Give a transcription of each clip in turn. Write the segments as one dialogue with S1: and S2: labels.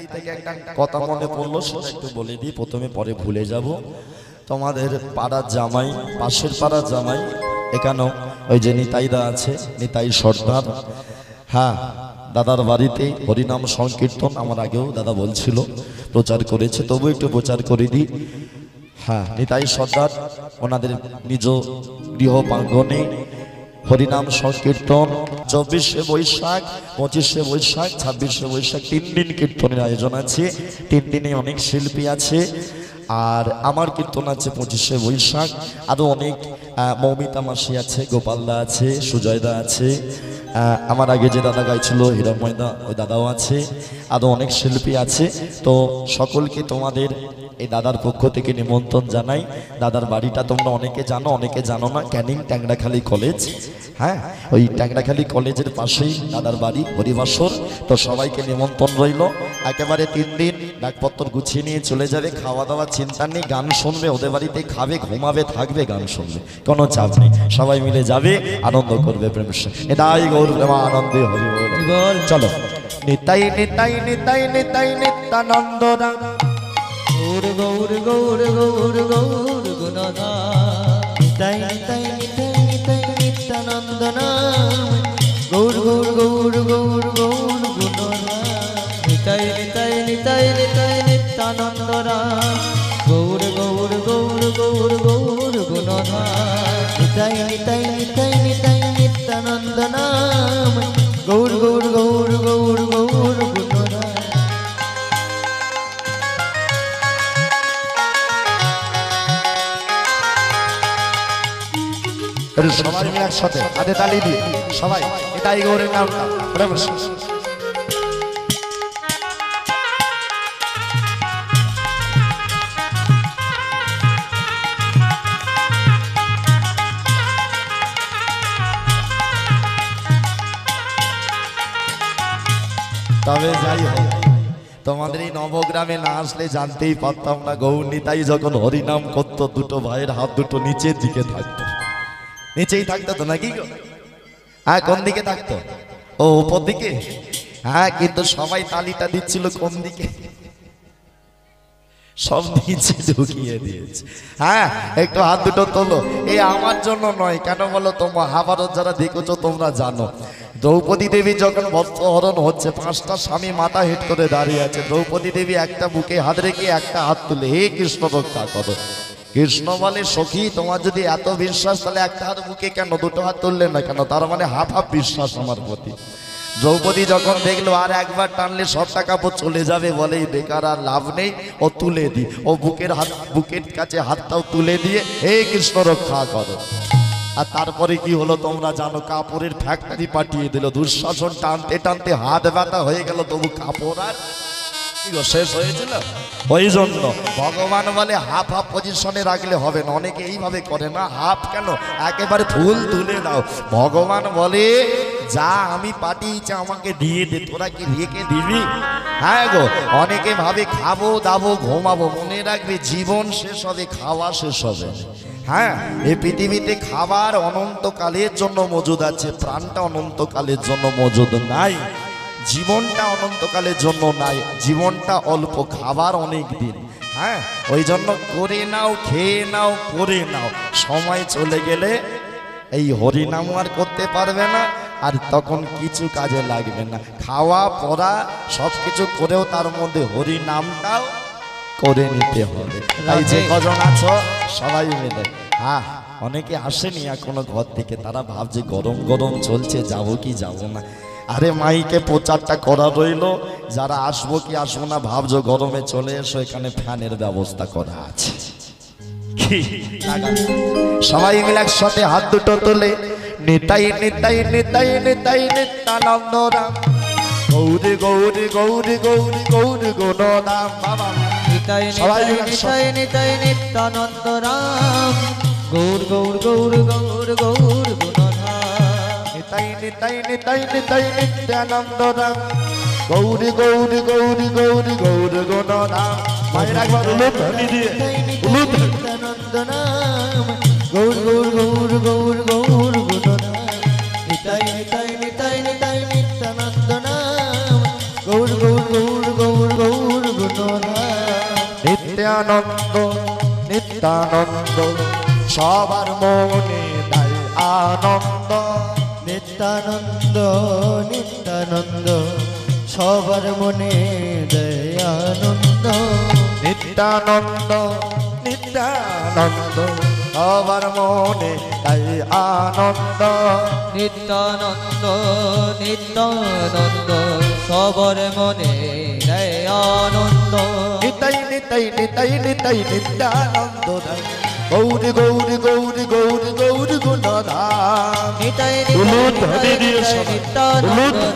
S1: তাই থেকে একটা কথা মনে পড়লো, সেটা একটু বলে দিই প্রথমে, পরে ভুলে যাব। তোমাদের পাড়ার জামাই, পাশের পাড়ার জামাই, এখানেও ওই যে নিতাইদা আছে, নিতাই সর্দার, হ্যাঁ দাদার বাড়িতে হরিনাম সংকীর্তন আমার আগেও দাদা বলছিল প্রচার করেছে, তবু একটু প্রচার করে দিই। হ্যাঁ নিতাই সর্দার ওনাদের নিজ গৃহ প্রাঙ্গণে হরিনাম সংকীর্তন 24শে বৈশাখ, 25শে বৈশাখ, 26শে বৈশাখ 3 দিন কীর্তনের আয়োজন আছে। 3 দিনে অনেক শিল্পী আছে। আর আমার কীর্তন আছে 25শে বৈশাখ। আরও অনেক মৌমিতা মাসি আছে, গোপালদা আছে, সুজয়দা আছে, আমার আগে যে দাদা গাইছিল হিরণময়দা, ওই দাদাও আছে, আরও অনেক শিল্পী আছে। তো সকলকে তোমাদের এই দাদার পক্ষ থেকে নিমন্ত্রণ জানাই। দাদার বাড়িটা তোমরা অনেকে জানো, অনেকে জানো না, ক্যানিং ট্যাংরাখালী কলেজ, হ্যাঁ ওই ট্যাংরাখালী কলেজের পাশেই দাদার বাড়ি, হরিবাসর। তো সবাইকে নিমন্ত্রণ রইল। একেবারে 3 দিন ব্যাগপত্র গুছিয়ে নিয়ে চলে যাবে, খাওয়া দাওয়া চিন্তা নেই, গান শুনবে, ওদের বাড়িতে খাবে, ঘুমাবে, থাকবে, গান শুনবে, কোনো চাপ নেই, সবাই মিলে যাবে, আনন্দ করবে প্রেমের সাথে। এটাই গৌর প্রেম আনন্দে হরি বল। চলো নিতাই নিতাই নিতাই নিতাই নিত্যানন্দ রাম,
S2: গৌর গৌর গৌর গৌর গৌর গুণধা, নিতাই নিতাই নিতাই নিতাই নিত্যানন্দ নাম, গৌর গৌর গৌর গৌর গৌর গুণধা, নিতাই নিতাই নিতাই নিতাই নিত্যানন্দ রাম, গৌর গৌর গৌর গৌর গৌর গুণধা, নিতাই নিতাই নিতাই নিতাই নিত্যানন্দ নাম, গৌর গৌর গৌর গৌর গৌর গুণধা।
S1: সবাই মিলে একসাথে হাতে তালি দিয়ে সবাই এটাই গৌরের নামটা। তবে যাই হোক, তোমাদের এই নবগ্রামে না আসলে জানতেই পারতাম না, গৌর নিতাই যখন হরিনাম করতো দুটো ভাইয়ের হাত দুটো নিচের দিকে থাকতো, নিচেই থাকতো তো নাকি? হ্যাঁ কোন দিকে থাকতো? ও উপর দিকে। হ্যাঁ কিন্তু সবাই তালিটা দিচ্ছিল কোন দিকে? সব নিচে ঢুকিয়ে দিয়েছে। হ্যাঁ একটু হাত দুটো তোলো। এই আমার জন্য নয়, কেন বলো তো, মহাভারত যারা দেখেছো তোমরা জানো, দ্রৌপদী দেবী যখন বস্ত্রহরণ হচ্ছে, 5টা স্বামী মাথা হেট করে দাঁড়িয়ে আছে, দ্রৌপদী দেবী একটা বুকে হাত রেখে একটা হাত তুলে, হে কৃষ্ণ রক্ষা করো। কৃষ্ণ বলে, সখী তোমার যদি এত বিশ্বাস তাহলে একটা হাত বুকে কেন, দুটো হাত তুললে না কেন? তার মানে হাফ হাফ বিশ্বাস আমার প্রতি। দ্রৌপদী যখন দেখলো আর একবার টানলে 7টা কাপড় চলে যাবে, বলে বেকার আর লাভ নেই, ও তুলে দি, ও বুকের কাছে হাতটাও তুলে দিয়ে হে কৃষ্ণ রক্ষা করো। আর তারপরে কি হলো তোমরা জানো, কাপড়ের ফ্যাক্টরি পাঠিয়ে দিল। দুঃশাসন টানতে টানতে হাত ব্যথা হয়ে গেল, তবু কাপড় আর শেষ হয়েছিল। ওই জন্য ভগবান বলে হাফ হাফ পজিশনে রাখলে হবে না। অনেকে এইভাবে করে না, হাফ কেন, একেবারে ফুল তুলে দাও। ভগবান বলে যা আমি পাঠিয়েছি আমাকে দিয়ে দে, তোরা কি রেখে দিবি? হ্যাঁ গো, অনেকে ভাবে খাবো দাবো ঘুমাবো, মনে রাখবে জীবন শেষ হবে, খাওয়া শেষ হবে। হ্যাঁ এই পৃথিবীতে খাবার অনন্তকালের জন্য মজুদ আছে, প্রাণটা অনন্তকালের জন্য মজুদ নাই, জীবনটা অনন্তকালের জন্য নাই, জীবনটা অল্প, খাবার অনেক দিন। হ্যাঁ ওই জন্য করে নাও, খেয়ে নাও, পরে নাও, সময় চলে গেলে এই হরিনাম আর করতে পারবে না, আর তখন কিছু কাজে লাগবে না। খাওয়া পড়া সব কিছু করেও তার মধ্যে হরিনামটাও করে নিতে হবে। তাই যে কজন আছো সবাই মিলে, হ্যাঁ অনেকে আসেনি এখনো ঘর থেকে, তারা ভাবছে গরম গরম চলছে, যাবো কি যাবো না। আরে মাইকে প্রচারটা করা রইল, যারা আসবো কি আসবো না ভাবছো, গরমে চলে এসো, এখানে ফ্যানের ব্যবস্থা করা আছে। সবাই মিলে একসাথে হাত দুটো তোলে, নিতাই নিতাই নিতাই নিতাই নিত্যানন্দ রাম, গৌরী গৌরী গৌরী গৌরী গৌরী গুণধাম। বাবা
S2: নিতাই নিতাই নিতাই নিত্যানন্দ রাম, গৌর গৌর গৌর গৌর গৌর গুণধা,
S1: নিতাই নিতাই নিতাই নিতাই নিত্যানন্দ রাম, গৌরী গৌরী গৌরী গৌরী গৌর গুণধাম। মায়ের একবার উলুদ ধ্বনি দিয়ে উলুদ,
S2: নিত্যানন্দ নাম, গৌর গৌর গৌর গৌর গৌর গুণধা, নিতাই নিতাই নিতাই নিতাই নিত্যানন্দ নাম, গৌর গৌর গৌর গৌর গৌর
S1: সবার মনে দেয় আনন্দ।
S2: নিত্যানন্দ নিত্যানন্দ সবার মনে দেয় আনন্দ।
S1: নিত্যানন্দ নিত্যানন্দ সবার মনে তাই আনন্দ।
S2: নিত্যানন্দ নিত্যানন্দ সবার মনে দেয় আনন্দ।
S1: নিতাই নিতাই নিতাই নিতাই নিত্যানন্দ দাই গৌর গৌর গৌর গৌর গৌর গুণধাম।
S2: নিতাই
S1: উলুদ
S2: নিতাই
S1: ধরে দিয়ে
S2: নিতাই
S1: শোনা।
S2: নিত্যানন্দ
S1: উলুদ।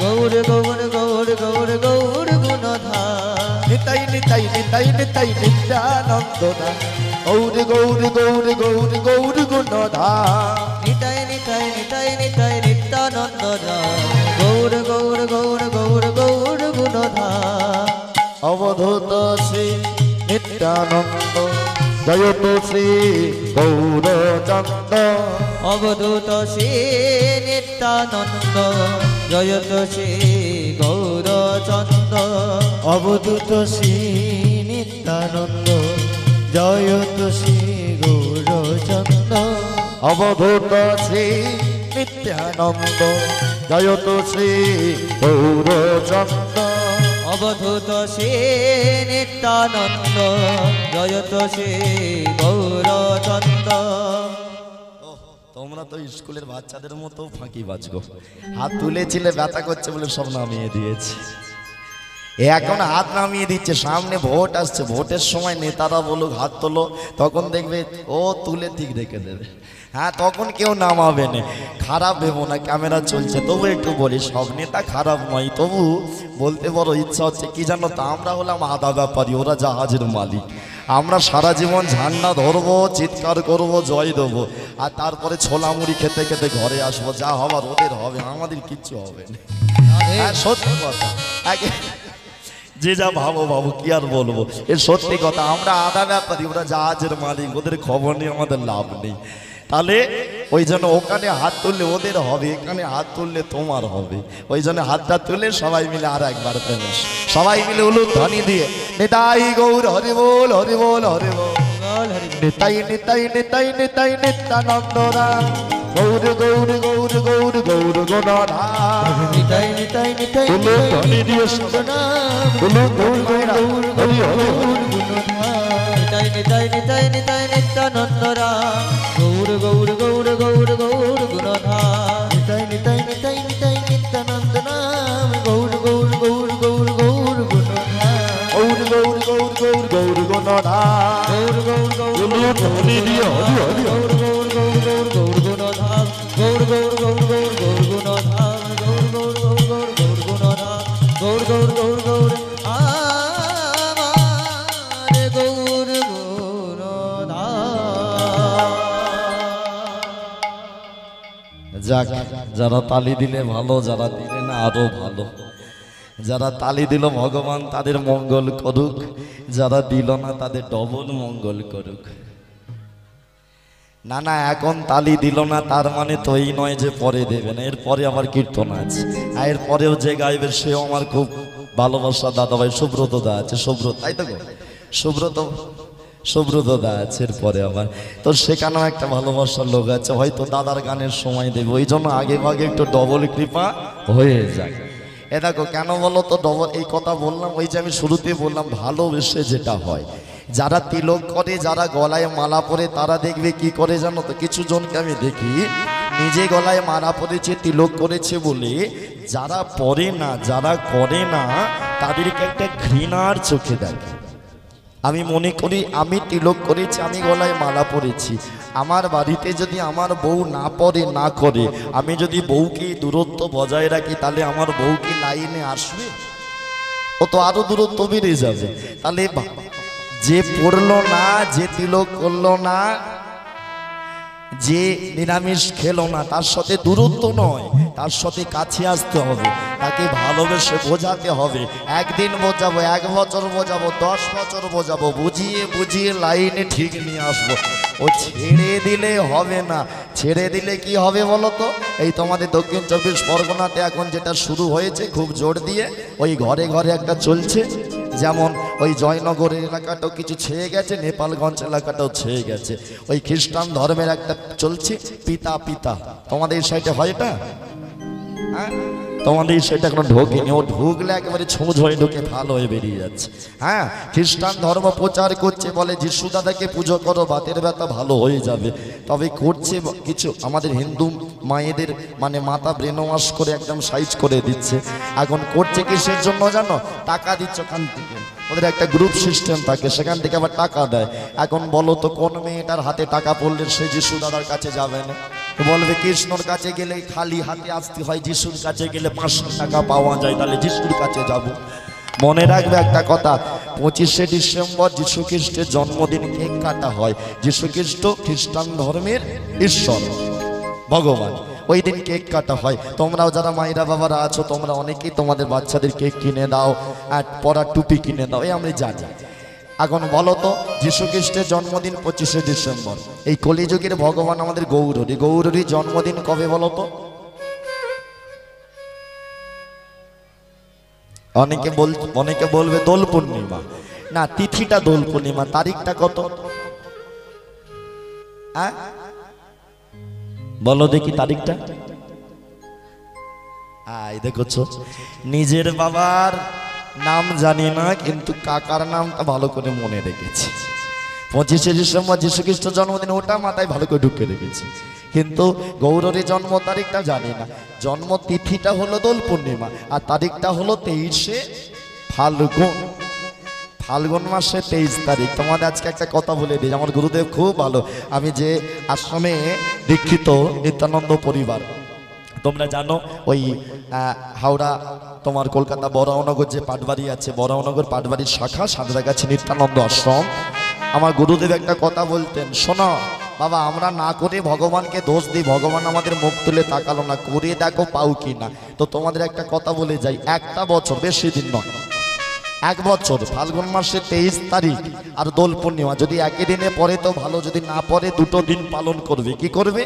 S2: গৌর গৌর গৌর গৌর গৌর গুণধাম।
S1: নিতাই নিতাই নিতাই নিতাই নিত্যানন্দ দাই গৌর গৌর গৌর গৌর গৌর গুণধাম।
S2: নিতাই নিতাই নিতাই নিতাই নিত্যানন্দ গৌর গৌর গৌর গৌর গৌর গুণধাম।
S1: অবধূত শ্রী নিত্যানন্দ জয়ত শ্রী গৌরচন্দ্র।
S2: অবধূত শ্রী নিত্যানন্দ জয়ত শ্রী গৌরচন্দ্র। অবধূত শ্রী নিত্যানন্দ জয়ত শ্রী গৌরচন্দ্র।
S1: অবধূত শ্রী নিত্যানন্দ জয়ত শ্রী গৌরচন্দ্র।
S2: অবধূত শ্রী নিত্যানন্দ জয়ত শ্রী গৌরচন্দ্র।
S1: তোমরা তো স্কুলের বাচ্চাদের মতো ফাঁকি বাজগো। হাত তুলেছিলে ব্যথা করছে বলে সব নামিয়ে দিয়েছে। এখন হাত নামিয়ে দিচ্ছে, সামনে ভোট আসছে, ভোটের সময় নেতারা বলুক হাত তোলো, তখন দেখবে ও তুলে ঠিক রেখে দেবে। হ্যাঁ, তখন কেউ নামাবে না। খারাপ ভেবো না, ক্যামেরা চলছে, তবু একটু বলি সব নেতা খারাপ নয়। তবু বলতে বড় ইচ্ছা হচ্ছে কি জানো তো, আমরা হলাম আদা ব্যাপারী, ওরা জাহাজের মালিক। আমরা সারা জীবন ঝান্ডা ধরবো, চিৎকার করবো, জয় দেবো, আর তারপরে ছোলা মুড়ি খেতে খেতে ঘরে আসবো। যা হবার ওদের হবে, আমাদের কিচ্ছু হবে না। হ্যাঁ, সত্যি কথা। যে যা ভাবো ভাবো, কি আর বলবো, এর সত্যি কথা। আমরা আদা ব্যাপারী, ওরা জাহাজের মালিক, ওদের খবর নিয়ে আমাদের লাভ নেই। তাহলে ওই জন্য ওখানে হাত তুললে ওদের হবে, এখানে হাত তুললে তোমার হবে। ওই জন্য হাতটা তুলে সবাই মিলে আর একবার ফেমেস, সবাই মিলে উলুদ ধ্বনি দিয়ে নিতাই গৌর হরি বল হরি বল হরি বল। নিতাই নিতাই নিতাই নিতাই নিত্যানন্দ রাম গৌর গৌর গৌর গৌর গৌর গুণধাম।
S2: নিতাই নিতাই নিতাই
S1: উলুদ ধ্বনি দিয়ে উলুদ গৌর গৌর হরি হরি হরি।
S2: নিতাই নিতাই নিতাই নিতাই নিত্যানন্দ রাম গৌর গৌর গৌর গৌর গৌর গুণধাম। নিতাই নিতাই নিতাই নিতাই নিত্যানন্দ নাম গৌর গৌর গৌর গৌর গৌর গুণধাম।
S1: গৌর গৌর গৌর গৌর গৌর গুণধাম।
S2: গৌর গৌর গৌর
S1: উলুদ ধ্বনি দিয়ে হরি হরি।
S2: গৌর গৌর গৌর গৌর গৌর গুণধাম। গৌর গৌর গৌর গৌর গৌর গুণধাম। গৌর গৌর গৌর গৌর গৌর গুণধাম। গৌর গৌর গৌর গৌর আমার গৌর গুণধাম।
S1: যাক, যারা তালি দিলে ভালো, যারা দিলে না আরো ভালো। যারা তালি দিল ভগবান তাদের মঙ্গল করুক, যারা দিল না তাদের ডবল মঙ্গল করুক। না না, এখন তালি দিল না তার মানে তো এই নয় যে পরে দেবে না। এরপরে আবার কীর্তন আছে, আর এরপরেও যে গাইবে সেও আমার খুব ভালোবাসা দাদা ভাই সুব্রত দা আছে। সুব্রত, তাই তো গো? সুব্রত দা আছে। এরপরে আবার তো সেখানেও একটা ভালোবাসার লোক আছে, হয়তো দাদার গানের সময় দেবে, ওই জন্য আগে ভাগে একটু ডবল কৃপা হয়ে যায়। এ দেখো কেন বলো তো ডবল এই কথা বললাম, ওই যে আমি শুরুতে বললাম ভালোবেসে যেটা হয়। যারা তিলক করে, যারা গলায় মালা পরে, তারা দেখবে কি করে জানো তো, কিছু জনকে আমি দেখি নিজে গলায় মালা পরেছে, তিলক করেছে বলে যারা পরে না, যারা করে না, তাদেরকে একটা ঘৃণার চোখে দেখে। আমি মনে করি আমি তিলক করেছি, আমি গলায় মালা পরেছি, আমার বাড়িতে যদি আমার বউ না পরে না করে, আমি যদি বউকে দূরত্ব বজায় রাখি, তাহলে আমার বউ কি লাইনে আসবে? ও তো আরো দূরত্ব বেড়ে যাবে। তাহলে যে পড়লো না, যে তিলক করলো না, যে নিরামিষ খেলো না, তার সাথে দূরত্ব নয়, তার সাথে কাছে আসতে হবে, তাকে ভালোবেসে বোঝাতে হবে। একদিন বোঝাবো, 1 বছর বোঝাবো, 10 বছর বোঝাবো, বুঝিয়ে বুঝিয়ে লাইনে ঠিক নিয়ে আসবো। ও ছেড়ে দিলে হবে না। ছেড়ে দিলে কি হবে বলো তো? এই তোমাদের দক্ষিণ 24 পরগনাতে এখন যেটা শুরু হয়েছে খুব জোর দিয়ে, ওই ঘরে ঘরে একটা চলছে, যেমন ওই জয়নগরের এলাকাটাও কিছু ছেয়ে গেছে, নেপালগঞ্জ এলাকাটাও ছেয়ে গেছে। ওই খ্রিস্টান ধর্মের একটা চলছে পিতা পিতা। তোমাদের এই সাইডে হয় এটা? হ্যাঁ, তোমাদের সেটা কোনো ঢোকেনি, ও ঢুকলে একেবারে ছোঁজ হয়ে ঢুকে ভালো হয়ে বেরিয়ে যাচ্ছে। হ্যাঁ, খ্রিস্টান ধর্ম প্রচার করছে, বলে যিশু দাদাকে পুজো করো, বাতের ব্যথা ভালো হয়ে যাবে। তবে করছে কিছু আমাদের হিন্দু মায়েদের, মানে মাথা ব্রেন ওয়াশ করে একদম সাইজ করে দিচ্ছে। এখন করছে কিসের জন্য জানো? টাকা দিচ্ছ ওখান থেকে, ওদের একটা গ্রুপ সিস্টেম থাকে, সেখান থেকে আবার টাকা দেয়। এখন বলো তো কোন মেয়েটার হাতে টাকা পড়লে সে যিশু দাদার কাছে যাবে না? বলবে কৃষ্ণর কাছে গেলে খালি হাতে আসতে হয়, যিশুর কাছে গেলে 500 টাকা পাওয়া যায়, তাহলে যিশুর কাছে যাব। মনে রাখবে একটা কথা, 25শে ডিসেম্বর যিশু খ্রিস্টের জন্মদিন কেক কাটা হয়। যিশু খ্রিস্ট খ্রিস্টান ধর্মের ঈশ্বর ভগবান, ওই দিন কেক কাটা হয়। তোমরাও যারা মায়েরা বাবারা আছো, তোমরা অনেকেই তোমাদের বাচ্চাদের কেক কিনে দাও আর পরার টুপি কিনে দাও, এই আমি জানি। এখন বলো তো, যিশু খ্রিস্টের জন্মদিন 25শে ডিসেম্বর, এই কলিযুগের ভগবান আমাদের গৌরহরি, গৌরহরির জন্মদিন কবে বলো তো? অনেকে বলবে দোল পূর্ণিমা। না, তিথিটা দোল পূর্ণিমা, তারিখটা কত? হ্যাঁ বলো দেখি তারিখটা। দেখছো, নিজের বাবার নাম জানি না, কিন্তু কাকার নামটা ভালো করে মনে রেখেছি। 25শে ডিসেম্বর যিশু খ্রিস্টের জন্মদিন, ওটা মাথায় ভালো করে ঢুকে রেখেছি, কিন্তু গৌরহরির জন্ম তারিখটা জানি না। জন্ম তিথিটা হলো দোল পূর্ণিমা, আর তারিখটা হলো 23শে ফাল্গুন। ফাল্গুন মাসে 23 তারিখ। তোমাদের আজকে একটা কথা বলে দিই, আমার গুরুদেব খুব ভালো। আমি যে আশ্রমে দীক্ষিত নিত্যানন্দ পরিবার, তোমরা জানো ওই হাওড়া তোমার কলকাতা বরাহনগর যে পাটবাড়ি আছে, বরাহনগর পাটবাড়ির শাখা সাঁতরাগাছি নিত্যানন্দ আশ্রম। আমার গুরুদেব একটা কথা বলতেন, শোনো বাবা, আমরা না করে ভগবানকে দোষ দিই, ভগবান আমাদের মুখ তুলে তাকালো না, করে দেখো পাও কি না। তো তোমাদের একটা কথা বলে যাই, একটা বছর, বেশি দিন নয়, 1 বছর ফাল্গুন মাসে 23 তারিখ আর দোল পূর্ণিমা, যদি একই দিনে পড়ে তো ভালো, যদি না পড়ে 2টো দিন পালন করবে। কি করবে?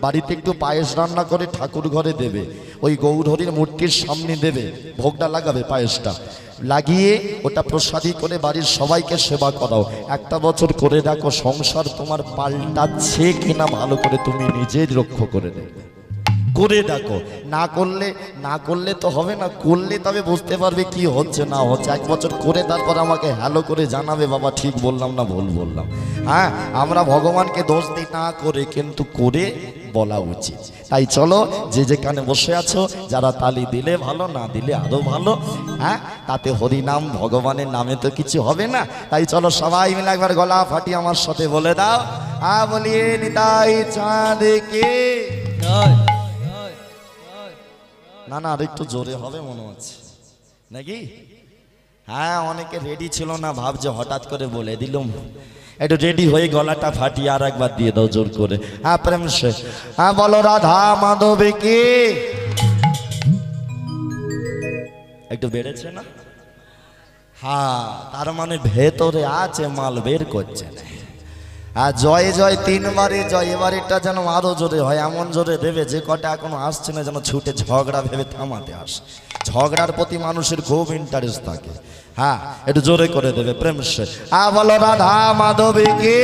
S1: বাড়িতে একটু পায়েস রান্না করে ঠাকুর ঘরে দেবে, ওই গৌরহরির মূর্তির সামনে দেবে, ভোগটা লাগাবে, পায়েসটা লাগিয়ে ওটা প্রসাদী করে বাড়ির সবাইকে সেবা করাও। 1টা বছর করে দেখো সংসার তোমার পাল্টাচ্ছে কিনা, ভালো করে তুমি নিজেই লক্ষ্য করে দেবে। করে দেখো, না করলে তো হবে না, করলে তবে বুঝতে পারবে কি হচ্ছে না হচ্ছে। 1 বছর করে তারপর আমাকে হ্যালো করে জানাবে, বাবা ঠিক বললাম না ভুল বললাম। হ্যাঁ, আমরা ভগবানকে দোষ দিই না করে, কিন্তু করে বলা উচিত। তাই চলো, যে যেখানে বসে আছো, যারা তালি দিলে ভালো, না দিলে আরো ভালো। হ্যাঁ, তাতে হরিনাম ভগবানের নামে তো কিছু হবে না। তাই চলো সবাই মিলে একবার গলা ফাটিয়ে আমার সাথে বলে দাও, বলিয়ে নিতাই চাঁদ কে। না না, আর একটু জোরে হবে মনে হচ্ছে নাকি? হ্যাঁ, অনেকে রেডি ছিল না, ভাবছে হঠাৎ করে বলে দিলাম। একটু রেডি হয়ে গলাটা ফাটিয়ে আর একবার দিয়ে দাও জোর করে। হ্যাঁ, প্রেম সে, হ্যাঁ বলো রাধা মাধবে কি। একটু বেড়েছে না? হ্যাঁ, তার মানে ভেতরে আছে, মাল বের করছে না। আর জয় জয় 3 বারে জয়, এবারেরটা যেন আরো জোরে হয়, এমন জোরে দেবে যে কটা এখনো আসছে না যেন ছুটে ঝগড়া ভেবে থামাতে আসে। ঝগড়ার প্রতি মানুষের খুব ইন্টারেস্ট থাকে। হ্যাঁ, একটু জোরে করে দেবে প্রেম সে। বলো রাধা মাধবী কি।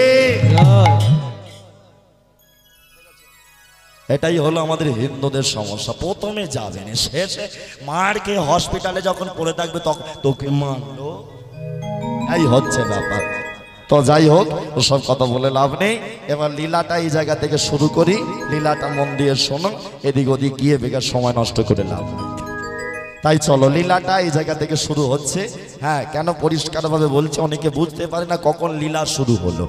S1: এটাই হলো আমাদের হিন্দুদের সমস্যা, প্রথমে যাবেন, শেষে মারকে হসপিটালে যখন পড়ে থাকবে তখন তোকে মারলো, এই হচ্ছে ব্যাপার। তো যাই হোক, ওসব কথা বলে লাভ নেই। এবার লীলাটা এই জায়গা থেকে শুরু করি, লীলাটা মন দিয়ে শোনো, এদিক ওদিক গিয়ে বেকার সময় নষ্ট করে লাভ নেই। তাই চলো, লীলাটা এই জায়গা থেকে শুরু হচ্ছে। হ্যাঁ, কেন পরিষ্কারভাবে বলছে, অনেকে বুঝতে পারে না কখন লীলা শুরু হলো।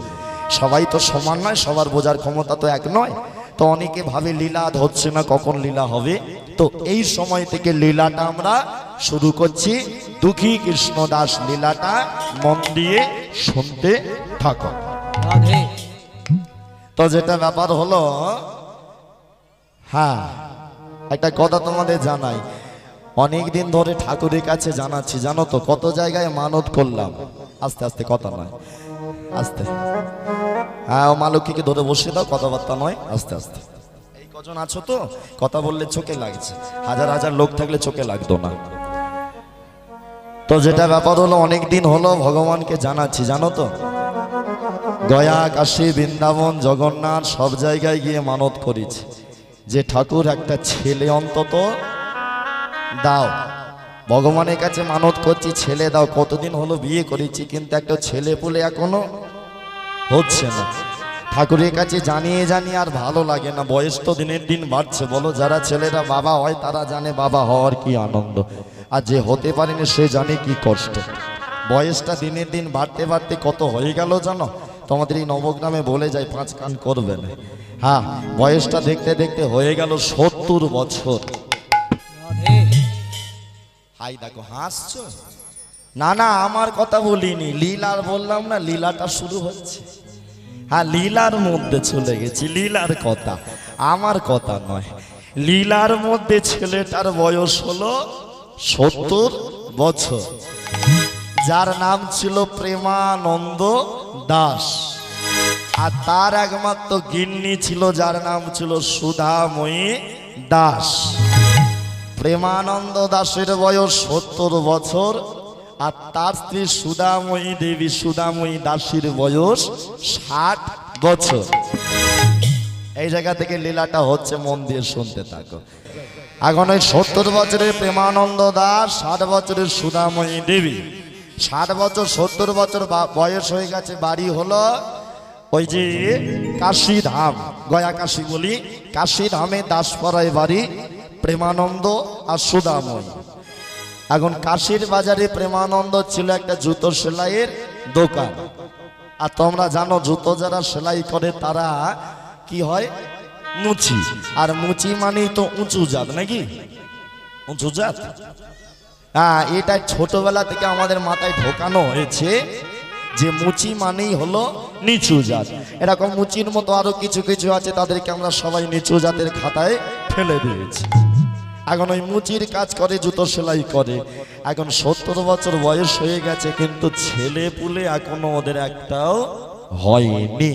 S1: সবাই তো সমান নয়, সবার বোঝার ক্ষমতা তো এক নয়। তো অনেকে ভাবে লীলা হচ্ছে না, কখন লীলা হবে। তো এই সময় থেকে লীলাটা আমরা শুরু করছি। দুঃখী কৃষ্ণদাস লীলাটা মন দিয়ে শুনতে থাকো। তো যেটা ব্যাপার হলো, হ্যাঁ একটা কথা তোমাদের জানাই, অনেক দিন ধরে ঠাকুরের কাছে জানাচ্ছি, জানো তো কত জায়গায় মানত করলাম। আস্তে আস্তে, কথা নয়, আস্তে। হ্যাঁ, ও মা লক্ষ্মীকে ধরে বসে দাও, কথাবার্তা নয়, আস্তে আস্তে। এই কজন আছো তো, কথা বললে চোখে লাগছে, হাজার হাজার লোক থাকলে চোখে লাগতো না। তো যেটা ব্যাপার হলো, অনেক দিন হলো ভগবানকে জানাচ্ছি, জানো তো, গয়া, কাশী, বৃন্দাবন, জগন্নাথ সব জায়গায় গিয়ে মানত করেছি যে ঠাকুর একটা ছেলে অন্তত দাও। ভগবানের কাছে মানত করছি ছেলে দাও। কতদিন হলো বিয়ে করেছি কিন্তু একটা ছেলে পুলে এখনো হচ্ছে না। ঠাকুরের কাছে জানিয়ে জানিয়ে আর ভালো লাগে না, বয়স তো দিনের দিন বাড়ছে। বলো, যারা ছেলেরা বাবা হয় তারা জানে বাবা হওয়ার কি আনন্দ, আর যে হতে পারেনি সে জানে কি কষ্ট। বয়সটা দিনের দিন বাড়তে বাড়তে কত হয়ে গেল জানো? তোমাদের এই নবগ্রামে বলে যায়, 5 কান করবে না। হ্যাঁ, বয়সটা দেখতে দেখতে হয়ে গেল 70 বছর। হাই দেখো, হাসছো? না না, আমার কথা বলিনি, লীলার বললাম না, লীলাটা শুরু হচ্ছে। হ্যাঁ, লীলার মধ্যে চলে গেছি, লীলার কথা, আমার কথা নয়। লীলার মধ্যে ছেলেটার বয়স হলো 70 বছর, যার নাম ছিল প্রেমানন্দ দাস, আর তার একমাত্র গিন্নি ছিল যার নাম ছিল সুধাময়ী দাস। প্রেমানন্দ দাসের বয়স 70 বছর, আর তার স্ত্রী সুধাময়ী দেবী, সুধাময়ী দাসীর বয়স 60 বছর। এই জায়গা থেকে লীলাটা হচ্ছে, মন দিয়ে শুনতে থাকো। এখন ওই 70 বছরের প্রেমানন্দ দাস, 60 বছরের সুধাময়ী দেবী। 60 বছর 70 বছর বয়স হয়ে গেছে, বাড়ি হলো ওই যে কাশী ধাম, গয়া কাশী বলি, কাশী ধামে দাসপাড়ায় বাড়ি প্রেমানন্দ আর সুধাময়ী। এখন কাশীর বাজারে প্রেমানন্দ ছিল একটা জুতো সেলাইয়ের দোকান। আর তোমরা জানো, জুতো যারা সেলাই করে তারা কি হয়, মুচি। আর মুচি মানেই তো উঁচু জাত, নাকি? উঁচু জাত। হ্যাঁ, এটা ছোটবেলা থেকে আমাদের মাথায় ঢোকানো হয়েছে যে মুচি মানেই হলো নিচু জাত। এরকম মুচির মতো আরো কিছু কিছু আছে, তাদেরকে আমরা সবাই নিচু জাতের খাতায় ফেলে দিয়েছি। এখন ওই মুচির কাজ করে, জুতো সেলাই করে। এখন 70 বছর বয়স হয়ে গেছে, কিন্তু ছেলে পুলে এখনো ওদের একটাও হয়নি।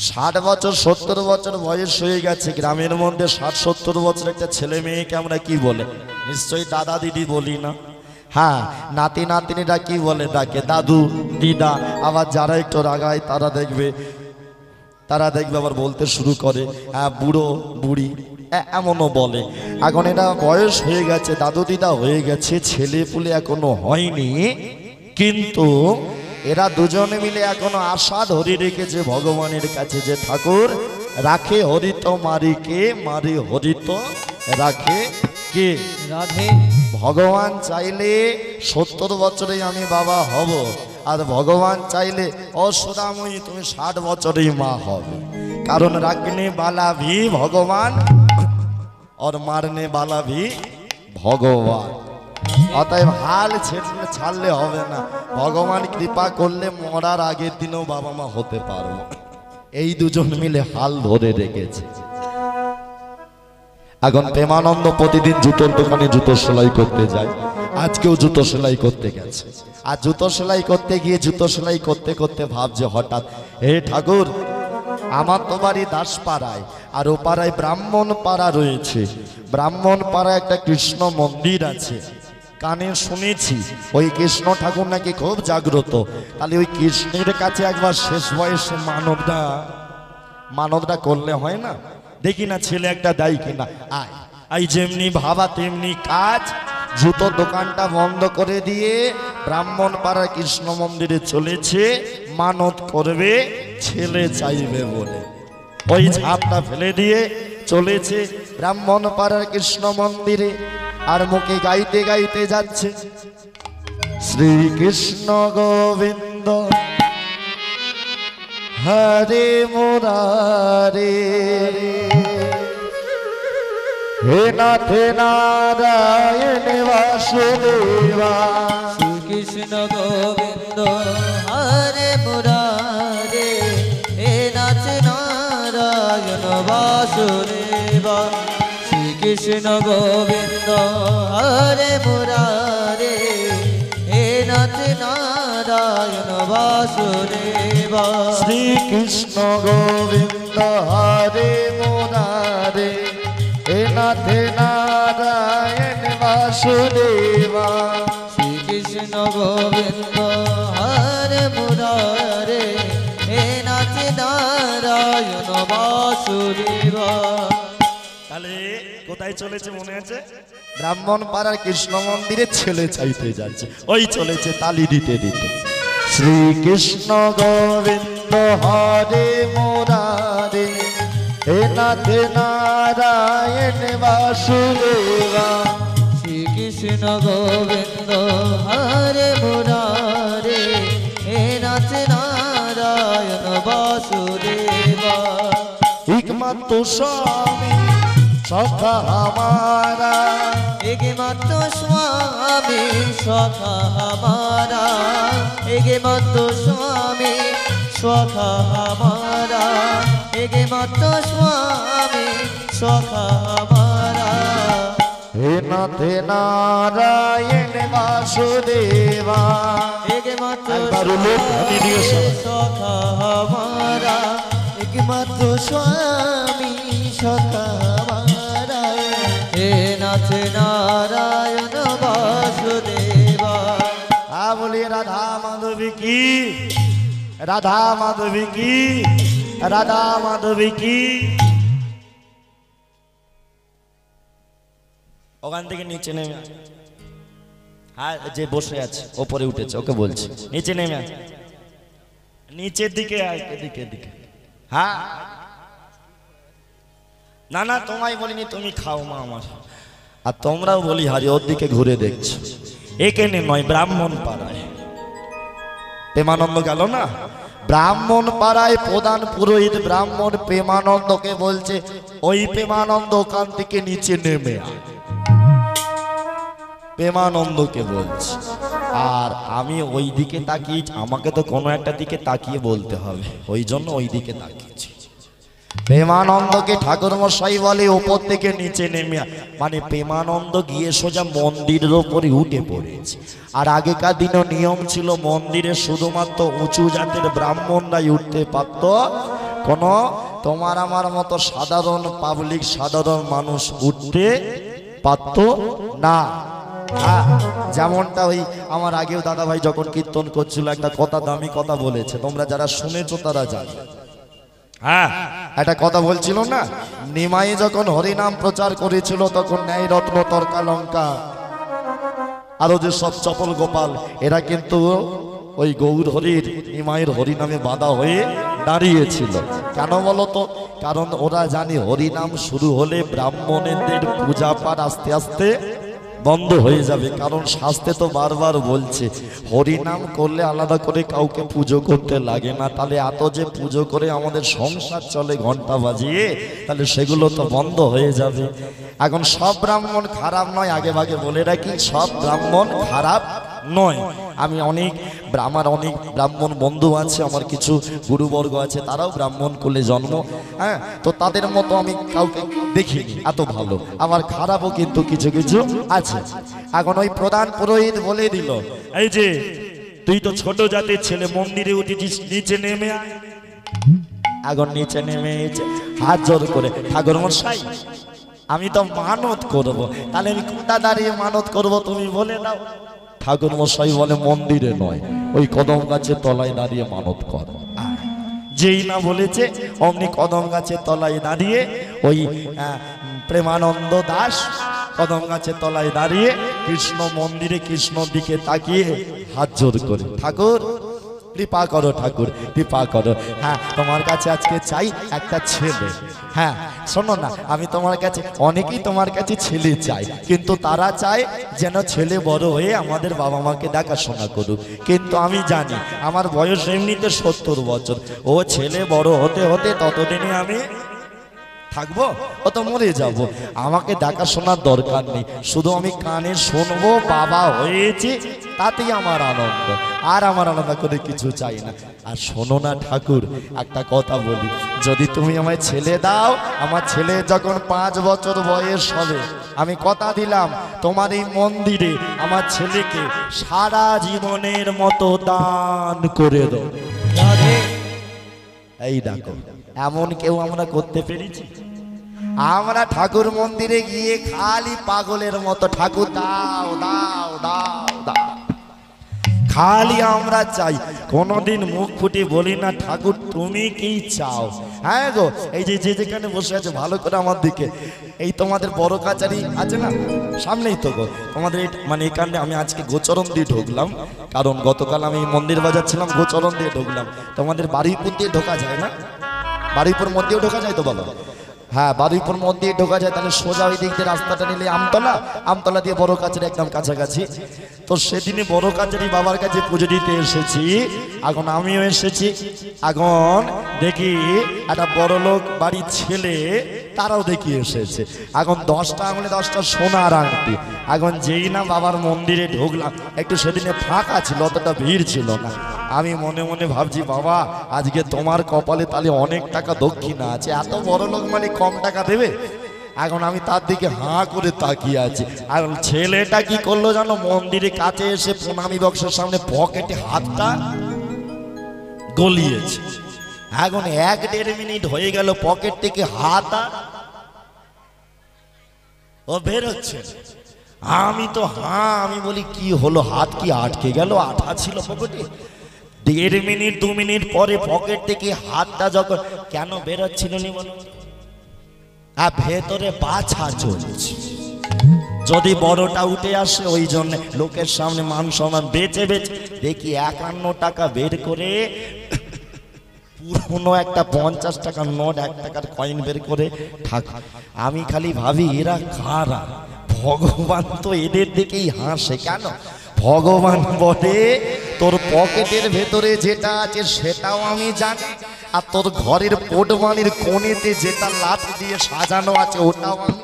S1: 60 বছর 70 বছর বয়স হয়ে গেছে, গ্রামের মধ্যে 60-70 বছর একটা ছেলে মেয়েকে আমরা কি বলে? নিশ্চয়ই দাদা দিদি বলি না? হ্যাঁ, নাতি নাতনিরা কি বলে ডাকে? দাদু, দিদা। আবার যারা একটু রাগায় তারা দেখবে আবার বলতে শুরু করে হ্যাঁ বুড়ো, বুড়ি, এমনও বলে। এখন এটা বয়স হয়ে গেছে, দাদু দিদা হয়ে গেছে, ছেলে পুলে এখনো হয়নি, কিন্তু এরা দুজনে মিলে এখনো আশা ধরে রেখেছে ভগবানের কাছে যে ঠাকুর রাখে হরিত মারিকে, মারি হরিত রাখে কে?
S2: রাধে।
S1: ভগবান চাইলে 70 বছরেই আমি বাবা হব, আর ভগবান চাইলে সুধাময়ী তুমি 60 বছরেই মা হবে। কারণ রাখনে বালা ভি ভগবান और মারনে বালা ভি ভগবান। অতএব হাল ছাড়লে হবে না, ভগবান কৃপা করলে মরার আগের দিনেও বাবা মা হতে পারবো। এই দুজন মিলে হাল ধরে রেখেছে। এখন প্রেমানন্দ প্রতিদিন জুতোর দোকানে জুতো সেলাই করতে যায়, আজকেও জুতো সেলাই করতে গেছে। আর জুতো সেলাই করতে গিয়ে জুতো সেলাই করতে করতে ভাবছে হঠাৎ, হে ঠাকুর, আমার তো বাড়ি দাসপাড়ায়, আর ও পাড়ায় ব্রাহ্মণ পাড়া রয়েছে। ব্রাহ্মণ পাড়ায় একটা কৃষ্ণ মন্দির আছে, কানে শুনেছি ওই কৃষ্ণ ঠাকুর নাকি খুব জাগ্রত। তাহলে ওই কৃষ্ণের কাছে একবার শেষ বয়সে মানবটা করলে হয় না? দেখি না ছেলে একটা দেয় কিনা। আই যেমনি ভাবা তেমনি কাজ। জুতো দোকানটা বন্ধ করে দিয়ে ব্রাহ্মণ পাড়া কৃষ্ণ মন্দিরে চলেছে, মানত করবে, ছেলে চাইবে বলে। ওই ঝাপটা ফেলে দিয়ে চলেছে ব্রাহ্মণ পাড়ার কৃষ্ণ মন্দিরে, আর মুখে গাইতে গাইতে যাচ্ছে শ্রীকৃষ্ণ গোবিন্দ হরে মুরারে, হে নাথ নারায়ণ বাসুদেবা।
S2: শ্রীকৃষ্ণ গোবিন্দ হরে মুরারে, হে নাথ নারায়ণ বাসুদেবা। শ্রীকৃষ্ণ গোবিন্দ হরে মুরারে, হে নাথ নারায়ণ বাসুদেবা।
S1: শ্রীকৃষ্ণ গোবিন্দ হরে মুরারে, হে নাথ নারায়ণ বাসুদেবা।
S2: গোবিন্দ হরে মুরারে হে নাচে নারায়ণ বাসুদেব।
S1: তাহলে কোথায় চলেছে মনে আছে? ব্রাহ্মণ পাড়ার কৃষ্ণ মন্দিরে ছেলে চাইতে যাচ্ছে, ওই চলেছে তালি দিতে দিতে। শ্রীকৃষ্ণ গোবিন্দ হরে মুরারে হে নাথ নারায়ণ বাসুদেবা।
S2: শ্রীকৃষ্ণ গোবিন্দ হরে মুরারে হে নাথ নারায়ণ বাসুদেবা।
S1: একমাত্র স্বামী সখা हमारा,
S2: একমাত্র স্বামী সখা हमारा, একমাত্র স্বামী সখা हमारा, একমাত্র স্বামী সখা हमारा।
S1: হে নাথ নারায়ণ বাসুদেবা।
S2: একমাত্র
S1: একবার লোক ধ্বনি দিয়ে শোনাও।
S2: সখা हमारा, একমাত্র স্বামী সখা हमारा। হে নাথ নারায়ণ বাসুদেবা।
S1: বলি রাধা মাধবী কি, রাধা মাধবী কি, রাধা মাধবী কি। ওখান থেকে নিচে নেমে, হ্যাঁ যে বসে আছে ওপরে উঠেছে ওকে বলছি নিচে নেমে, নিচের দিকে আয়, এদিকে এদিকে। হ্যাঁ না না তোমায় বলিনি, তুমি খাও মা আমার। আর তোমরাও বলি হারি ওর দিকে ঘুরে দেখছো। এখানে নয়, ব্রাহ্মণ পাড়ায়। প্রেমানন্দ গেল না, ব্রাহ্মণ পাড়ায় প্রধান পুরোহিত ব্রাহ্মণ প্রেমানন্দকে বলছে, ওই প্রেমানন্দ ওখান থেকে নিচে নেমে আয়। প্রেমানন্দকে বলছে, আর আমি ওই দিকে তাকিয়ে, আমাকে তো কোনো একটা দিকে তাকিয়ে বলতে হবে, ওই জন্য ওই দিকে তাকিয়েছি। প্রেমানন্দকে ঠাকুর মশাই বলে ওপর থেকে নিচে নেমে, মানে প্রেমানন্দ গিয়ে সোজা মন্দিরের ওপরে উঠে পড়েছে। আর আগেকার দিনও নিয়ম ছিল মন্দিরে শুধুমাত্র উঁচু জাতের ব্রাহ্মণরাই উঠতে পারত, কোনো তোমার আমার মতো সাধারণ পাবলিক সাধারণ মানুষ উঠতে পারত না। হ্যাঁ, যেমনটা ওই আমার আগেও দাদা ভাই যখন কীর্তন করছিল একটা কথা, দামি কথা বলেছে, তোমরা যারা শুনেছো তারা জানো। হ্যাঁ, একটা কথা বলছিল না, নিমাই যখন হরিনাম প্রচার করেছিল তখন ন্যায় রত্ন তর্কা লঙ্কা আরো যে সব চপল গোপাল এরা কিন্তু ওই গৌর হরির নিমাইয়ের হরিনামে বাধা হয়ে দাঁড়িয়েছিল। কেন বলতো? কারণ ওরা জানে হরিনাম শুরু হলে ব্রাহ্মণেদের পূজা পাঠ আস্তে আস্তে বন্ধ হয়ে যাবে। কারণ শাস্ত্রে তো বারবার বলছে হরিনাম করলে আলাদা করে কাউকে পুজো করতে লাগে না। তাহলে এত যে পুজো করে আমাদের সংসার চলে ঘন্টা বাজিয়ে, তাহলে সেগুলো তো বন্ধ হয়ে যাবে। এখন সব ব্রাহ্মণ খারাপ নয়, আগে ভাগে বলে রাখি, সব ব্রাহ্মণ খারাপ নয়। আমি আমার অনেক ব্রাহ্মণ বন্ধু আছে, আমার কিছু গুরুবর্গ আছে, তারাও ব্রাহ্মণ কুলে জন্ম। হ্যাঁ, তো তাদের মতো আমি কাউকে দেখিনি এত ভালো, আমার খারাপও কিন্তু কিছু কিছু আছে। এখন ওই প্রধান পুরোহিত বলে দিল, এই যে তুই তো ছোট জাতের ছেলে, মন্দিরে উঠেছিস, নিচে নেমে আয়। এখন নিচে নেমে হাত জোর করে, ঠাকুর মশাই আমি তো মানত করব। তাহলে আমি কোথা দাঁড়িয়ে মানত করব তুমি বলে দাও। ঠাকুর মশাই বলে মন্দিরে নয়, ওই কদম গাছের তলায় দাঁড়িয়ে মানত কর। যেই না বলেছে অমনি কদম গাছের তলায় দাঁড়িয়ে ওই প্রেমানন্দ দাস কদম গাছের তলায় দাঁড়িয়ে কৃষ্ণ মন্দিরে কৃষ্ণর দিকে তাকিয়ে হাত জোর করে, ঠাকুর কৃপা করো, ঠাকুর কৃপা করো। হ্যাঁ, তোমার কাছে আজকে চাই একটা ছেলে। হ্যাঁ শোনো না, আমি তোমার কাছে, অনেকেই তোমার কাছে ছেলে চাই, কিন্তু তারা চায় যেন ছেলে বড় হয়ে আমাদের বাবা মাকে দেখাশোনা করুক। কিন্তু আমি জানি আমার বয়স এমনিতে 70 বছর, ও ছেলে বড় হতে হতে ততদিনে আমি থাকবো, ও তো মরে যাব। আমাকে দেখাশোনার দরকার নেই, শুধু আমি কানে শুনবো বাবা হয়েছে, তাতেই আমার আনন্দ। আর আমার আলাদা করে কিছু চাই না। আর শোনো না ঠাকুর, একটা কথা বলি, যদি তুমি আমায় ছেলে দাও, আমার ছেলে যখন 5 বছর বয়স হবে, আমি কথা দিলাম তোমার এই মন্দিরে আমার ছেলেকে সারা জীবনের মতো দান করে দাও। এই দেখো, এমন কেউ আমরা করতে পেরেছি? আমরা ঠাকুর মন্দিরে গিয়ে খালি পাগলের মতো ঠাকুর দাও দাও দাও দাও, খালি আমরা চাই, কোনোদিন মুখ ফুটে বলি না ঠাকুর তুমি কি চাও। হ্যাঁ গো, এই যে যেখানে বসে আছে ভালো করে আমার দিকে, এই তোমাদের বড় কাচারি আছে না সামনেই তো গো, তোমাদের মানে এখানে আমি আজকে গোচরণ দিয়ে ঢুকলাম, কারণ গতকাল আমি মন্দির বাজার ছিলাম, গোচরণ দিয়ে ঢুকলাম। তোমাদের বারুইপুর দিয়ে ঢোকা যায় না? বারুইপুর মধ্যেও ঢোকা যায় তো বলো? হ্যাঁ, বারুইপুর মধ্যে ঢোকা যায়। তাহলে সোজা ওই দিক দিয়ে রাস্তাটা নিলে আমতলা দিয়ে বড় কাছারি একদম কাছাকাছি। তো সেদিনে বড় কাছারি বাবার কাছে পুজো দিতে এসেছি, এখন আমিও এসেছি। এখন দেখি একটা বড় লোক বাড়ির ছেলে, তারাও দেখি এসেছে। এখন 10টা আঙুলে 10টা সোনার আংটি। এখন যেই না বাবার মন্দিরে ঢুকলাম, একটু সেদিনে ফাঁকা ছিল, অতটা ভিড় ছিল না। আমি মনে মনে ভাবছি, বাবা আজকে তোমার কপালে তাহলে অনেক টাকা দক্ষিণা আছে, এত বড় লোক মানে কম টাকা দেবে? এখন আমি তার দিকে হাঁ করে তাকিয়ে আছি। এখন ছেলেটা কি করলো জানো, মন্দিরে কাছে এসে প্রণামী বক্সের সামনে পকেটে হাতটা গলিয়েছে। এখন 1-1.5 মিনিট হয়ে গেল, পকেট থেকে হাত ও বেরোচ্ছে। আমি তো আমি বলি কি হলো, হাত কি আটকে গেল? আঠা ছিল পকেটে। 1.5 মিনিট 2 মিনিট পরে পকেট থেকে হাতটা যখন কেন বেরোচ্ছিল নি বলো? ভেতরে বাছা চলছে। যদি বড়টা উঠে আসে, ওই জন্য লোকের সামনে মান সম্মান বেচে দেখি 51 টাকা বের করে, পুরনো একটা 50 টাকার নোট, 1 টাকার কয়েন বের করে থাক। আমি খালি ভাবি এরা কারা? ভগবান তো এদের দিকেই হাসে কেন? ভগবান বলে তোর পকেটের ভেতরে যেটা আছে সেটাও আমি জানি, আর তোর ঘরের পোটমানির কোণেতে যেটা লাঠি দিয়ে সাজানো আছে ওটাও আমি।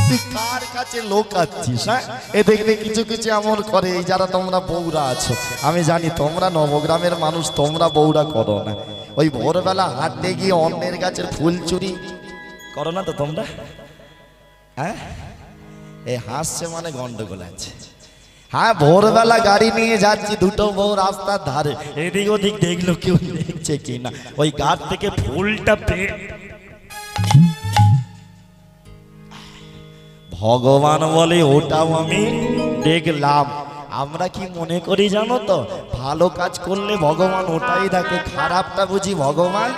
S1: তুই কার কাছে লোক আছিস? হ্যাঁ, এ দেখবে কিছু কিছু এমন করে, এই যারা তোমরা বউরা আছো, আমি জানি তোমরা নবগ্রামের মানুষ, তোমরা বউরা করো না। ওই ভোরবেলা হাঁটতে গিয়ে অন্যের গাছের ফুল চুরি করো না তো তোমরা? হ্যাঁ, এই হাসছে মানে গন্ডগোল আছে। হ্যাঁ, ভোরবেলা গাড়ি নিয়ে যাচ্ছি, দুটো বউ রাস্তার ধারে, এদিক ওদিক দেখলো কেউ দেখছে কিনা, ওই গাছ থেকে ফুলটা পেয়ে ভগবান বলে ওটাও আমি দেখলাম। আমরা কি মনে করি জানো তো, ভালো কাজ করলে ভগবান ওটাই দেখে, খারাপটা বুঝি ভগবান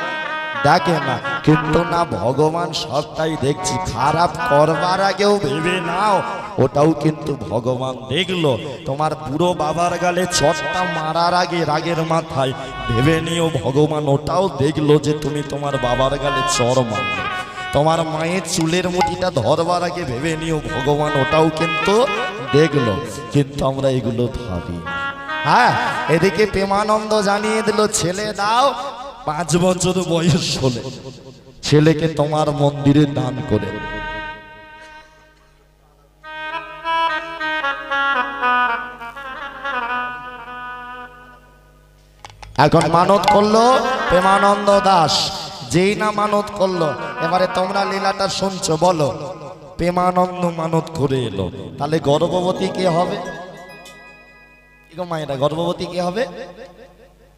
S1: দেখে না। কিন্তু না, ভগবান সবটাই দেখছি। খারাপ করবার আগেও ভেবে নাও, ওটাও কিন্তু ভগবান দেখলো। তোমার পুরো বাবার গালে চটটা মারার আগে রাগের মাথায় ভেবে নিও, ভগবান ওটাও দেখলো যে তুমি তোমার বাবার গালে চর মারলে। তোমার মায়ের চুলের মুঠিটা ধরবার আগে ভেবে নিও, ভগবান ওটাও কিন্তু দেখলো। কিন্তু আমরা এগুলো ভাবি। হ্যাঁ, এদিকে প্রেমানন্দ জানিয়ে দিল, ছেলে দাও, 5 বছর বয়স হলে ছেলেকে তোমার মন্দিরে দান করে। এখন মানত করলো প্রেমানন্দ দাস, যেই না মানত করলো। এবারে তোমরা লীলাটা শুনছো, বলো প্রেমানন্দ মানত করে এলো, তাহলে গর্ভবতী কে হবে? মায়েরা গর্ভবতী কে হবে?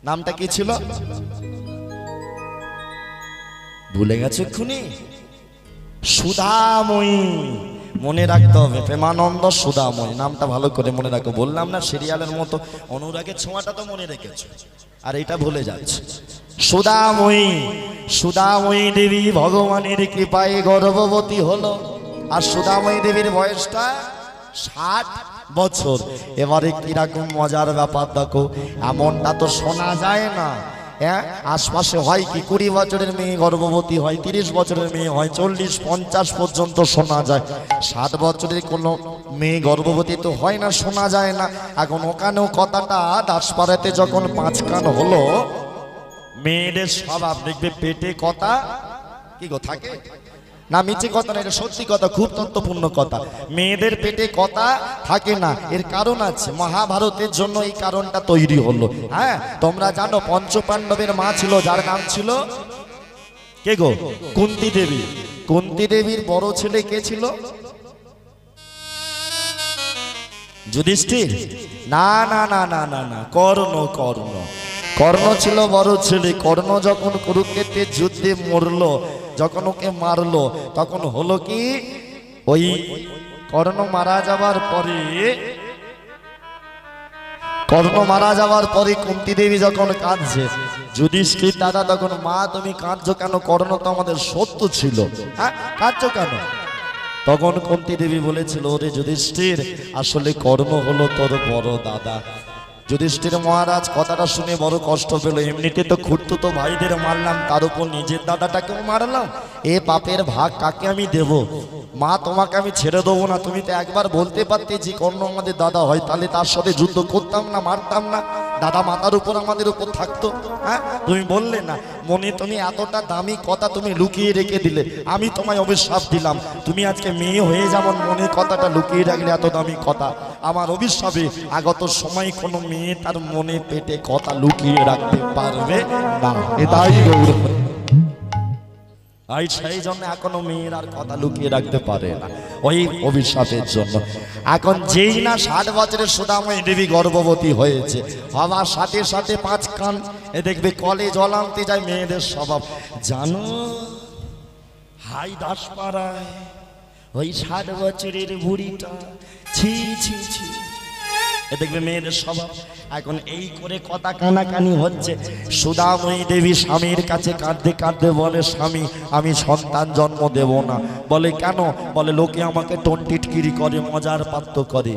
S1: নামটা কি ছিল? ভুলে গেছে এক্ষুনি? সুধাময়ী। মনে রাখতে হবে, প্রেমানন্দ সুধাময়ী নামটা ভালো করে মনে রাখো। বললাম না সিরিয়ালের মতো, অনুরাগের ছোঁয়াটা তো মনে রেখেছো, আর এটা ভুলে যাচ্ছে। সুধাময়ী, সুধাময়ী দেবী ভগবানের কৃপায় গর্ভবতী হলো। আর সুধাময়ী দেবীর বয়সটা 60 বছর। এবারে কিরকম মজার ব্যাপার দেখো, এমনটা তো শোনা যায় না। হ্যাঁ, আশপাশে হয় কি 20 বছরের মেয়ে গর্ভবতী হয়, 30 বছরের মেয়ে হয়, 40-50 পর্যন্ত শোনা যায়। 60 বছরের কোনো মেয়ে গর্ভবতী তো হয় না, শোনা যায় না। এখন ওখানেও কথাটা দাসপাড়াতে যখন 5 কান হলো, মেয়েদের স্বভাব দেখবে পেটে কথা কি গো থাকে না, মিছে কথা না, এটা সত্যি কথা, খুব তত্ত্বপূর্ণ কথা। মেয়েদের পেটে কথা থাকে না, এর কারণ আছে। মহাভারতের জন্য এই কারণটা তৈরি হলো। হ্যাঁ, তোমরা জানো পঞ্চপাণ্ডবের মা ছিল, যার নাম ছিল কে গো? কুন্তী দেবী। কুন্তী দেবীর বড় ছেলে কে ছিল? যুধিষ্ঠির? না না না না না না, কর্ণ। কর্ণ, কর্ণ ছিল বড় ছেলে। কর্ণ যখন কুরুক্ষেত্রের যুদ্ধে মরলো, যখন ওকে মারলো, তখন হলো কি, ওই কর্ণ মারা যাবার পরে কর্ণ মারা যাওয়ার পরে কুন্তি দেবী যখন কাঁদছে, যুধিষ্ঠির দাদা তখন, মা তুমি কাঁদছো কেন? কর্ণ তো আমাদের সত্য ছিল, হ্যাঁ কাঁদছো কেন? তখন কুন্তি দেবী বলেছিল, ওরে যুধিষ্ঠির, আসলে কর্ণ হলো তোর বড় দাদা। যুধিষ্ঠির মহারাজ কথাটা শুনে বড় কষ্ট পেল। এমনিতে তো খুঁড়তুতো ভাইদের মারলাম, তার উপর নিজের দাদাটাকেও মারলাম, এ পাপের ভাগ কাকে আমি দেব? মা তোমাকে আমি ছেড়ে দেবো না। তুমি তো একবার বলতে পারতে যে কর্ণ আমাদের দাদা হয়, তাহলে তার সাথে যুদ্ধ করতাম না, মারতাম না, দাদা মাথার উপর আমাদের উপর থাকতো। হ্যাঁ তুমি বললে না, মনে তুমি এতটা দামি কথা তুমি লুকিয়ে রেখে দিলে, আমি তোমায় অভিশাপ দিলাম, তুমি আজকে মেয়ে হয়ে যেমন মনে কথাটা লুকিয়ে রাখলে, এত দামি কথা আমার অভিশাপে আগত সময় কোনো মেয়ে তার মনে পেটে কথা লুকিয়ে রাখতে পারবে না। এটাই গৌরব। সেই জন্য এখনো মেয়ের আর কথা লুকিয়ে রাখতে পারে না, ওই অভিশাপের জন্য। এখন যেই না 60 বছরের সুদাময়ী দেবী গর্ভবতী হয়েছে, হওয়ার সাথে সাথে 5 কান, এ দেখবে কলে জল আনতে যায় মেয়েদের স্বভাব জানো। হাই দাসপাড়ায় ওই 60 বছরের বুড়িটা, ছি ছি ছি, এ দেখবে মেয়েদের স্বভাব। এখন এই করে কথা কানাকানি হচ্ছে। সুদাময়ী দেবী স্বামীর কাছে কাঁদতে কাঁদতে বলে, স্বামী আমি সন্তান জন্ম দেব না। বলে কেন? বলে লোকে আমাকে টন্টিটকিরি করে, মজার পাত্র করে।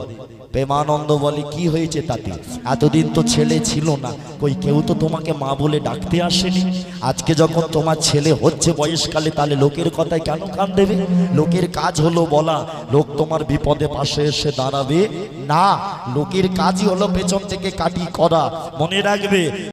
S1: প্রেমানন্দ বলে কি হয়েছে তাতে? এতদিন তো ছেলে ছিল না, কই কেউ তো তোমাকে মা বলে ডাকতে আসেনি। আজকে যখন তোমার ছেলে হচ্ছে বয়সকালে, তাহলে লোকের কথায় কেন কান দেবে? লোকের কাজ হলো বলা, লোক তোমার বিপদে পাশে এসে দাঁড়াবে না। লোকের কাজই হলো পেছন থেকে কাটি করা। মনে রাখবে